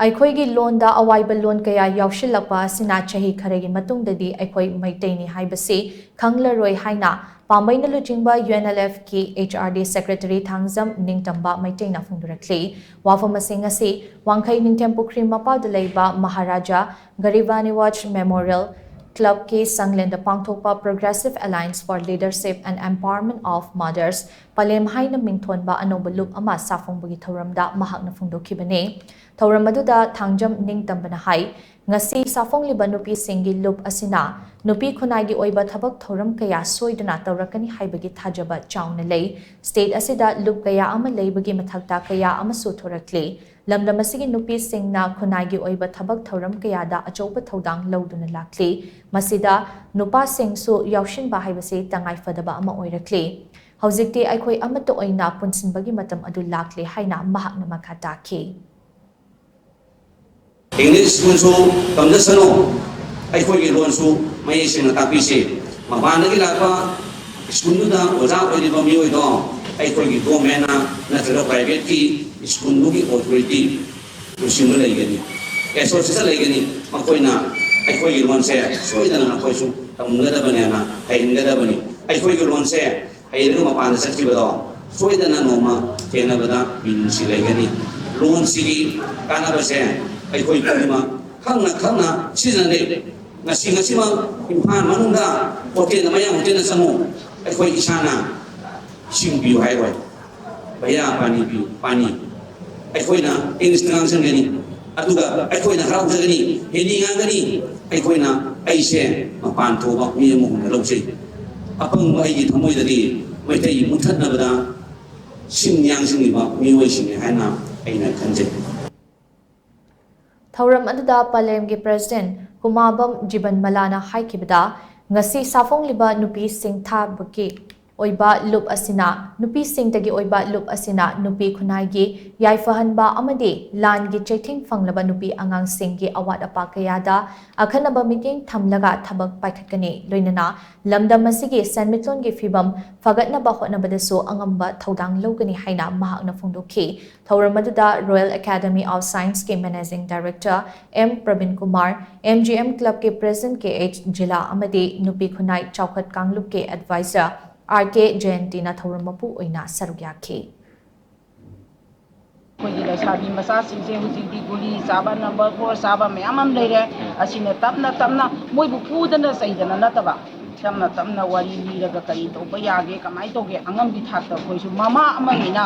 ꯑꯩꯈꯣꯏꯒꯤ ꯂꯣꯟꯗ ꯑꯋꯥꯏꯕ ꯂꯣꯟ ꯀꯌꯥ ꯌꯥꯎꯁꯤꯜꯂꯛꯄ ꯑꯁꯤꯅ ꯆꯍꯤ ꯈꯔꯒꯤ ꯃꯇꯨꯡꯗꯗꯤ ꯑꯩꯈꯣꯏ ꯃꯩꯇꯩꯅꯤ ꯍꯥꯏꯕꯁꯤ ꯈꯪꯂꯔꯣꯏ ꯍꯥꯏꯅ ꯄꯥꯝꯕꯩꯅ ꯂꯨꯆꯤꯡꯕ UNLFꯀꯤ HRD ꯁꯦꯀ꯭ꯔꯦꯇꯔꯤ ꯊꯥꯡꯖꯝ ꯅꯤꯡꯇꯝꯕ ꯃꯩꯇꯩꯅ ꯐꯣꯡꯗꯣꯔꯛꯂꯤ꯫ ꯋꯥꯐꯝ ꯑꯁꯤ ꯉꯁꯤ ꯋꯥꯡꯈꯩ ꯅꯤꯡꯊꯦꯝꯄꯨꯈ꯭ꯔꯤ ꯃꯄꯥꯜꯗ ꯂꯩꯕ ꯃꯍꯥꯔꯥꯖꯥ ꯒꯔꯤꯕꯥꯅꯤꯋꯥꯖ ꯃꯦꯃꯣꯔꯤꯌꯦꯜ क्लब की संगलेंद पांगथोकपा progressive alliance for leadership and empowerment of mothers पलेम हाइना मिंगथोनबा अनोब लुप अमा साफोंबगी थौरमदा महाकना फोंदोखिबने। थौरम अदुदा थांजम निंगतंबना हाई ngasi साफोंलिबा नुपी सिंगी लुप असिना नुपी खुनागी ओइबा थबक थौरम कया सोइदना तौरकनी हाइबगी थाजबा चाउना लई। स्टेट असिदा लुप कया अमा लैबगी मथक्ता कया अमा सुथोरक्ले। लमदम असिगी नुपी सिंगना खुनागी ओइबा थबक थौरम कयादा अचौबा थौदांग लौदुना लाक्ले। मसिदा नुपा सिंगसु याउशिनबा हाइबसे तंगाई फदबा अमा ओइरक्ले। हौजिक्ति अइखोइ अमत्त ओइना पुनसिनबगी मतम अदु लाक्ले हाइना महाकना मखा ताखे। English kunsu kamdasano अइखोइ लोनसु मयेसिना तापिसे मबानगी लापा स्कूलुदा ओजा ओइरिबा मियोइदो अइखोइ गवर्नमेंटना नत्रगा प्राइवेट की स्कूलुगी ऑथोरिटी कुसिमु लैगनी एसोसिएशन लैगनी मखोइना अइखोइ लोनसे सोइदना मखोइसु तमगदबनेना हैनगदबनी अइखोइ लोनसे हैरु मपान सचिबदो सोइदना नोमा तेनबदा बिनुसि लैगनी लोनसिगी कानाबसे अइखोइ पुलिमा खंना सिजने ngasi imhan manungda hotel maya hotel na sango अइखोइ इसाना सिंबिउ हाइरoi भैया पानी अइखोइना इंस्टाग्राम संगनी अदुगा अइखोइना हराउ जगनी हेनी गांगनी अइखोइना अइसे मपान थोबा मियमु लौसे अपंग अइगी थमोइददी मैतै मुथनबदा सिंयां सिंगिबा मियोइसिंगे हाइना अइना खंजे। थौरम अदुदा पलेमगे प्रेसिडेंट कुमाबम जीवन मलाना हाइकिबदा ngasi साफोंलिबा नुपी सिंग थाबके ओइबा लुप असिना नुपी सिंगदगी ओइबा लुप असिना नुपी खुनाइगी याइफहनबा अमदे लानगी चैथिंग फंगलबा नुपी अंगांग सिंगगी अवाद अपा कयादा अखनबा मीटिंग थमलगा थबक पाइखटकने लोइनना लमदम असिगे सेनमिटलोनगी फिबम फगतनबा होटनबदसो अंगंबा थौदांग लौगनी हाइना महाकना फोंदोखे। थौरम अदुदा रॉयल एकेडमी ऑफ साइंस के managing director M Praveen Kumar MGM club के प्रेसिडेंट के H जिला अमदे नुपी खुनाई चौखट कांगलुप के एडवाइजर RK जयंतीना थौरम मपु ओइना सरुक याखे। कोई लैसाबी मसा सिंसे हुजिदी गुली साबा नंबर 4 साबा मयामम लेरे असिने तपना मोइबु फुदना सैदना नतबा तमना वारी लीरगा करी तोबा यागे कमाई तोगे अंगम बि थाक्ता कोइसु मामा अमनिना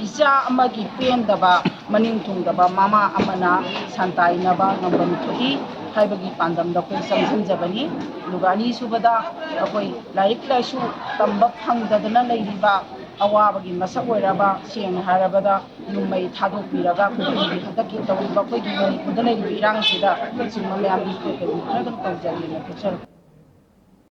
इचा अमगी पेंदबा मनिंग थुंगदबा मामा अमना संताइनबा ngambam थोई हाइबगी पांदमदा कोइ संसंजबनी लुगानी सुबदा अकोइ लाइक लाइसु तंबा फंगदना लैरिबा अवाबगी मसक ओइराबा सेंग हारबदा नुमै थादोकबिरागा कुदि हदकी तौरिबा कोइगी मनिपुरदा लैरिबा इरांगसिदा सिंग मयामबि कोइ खरगन तौजरीना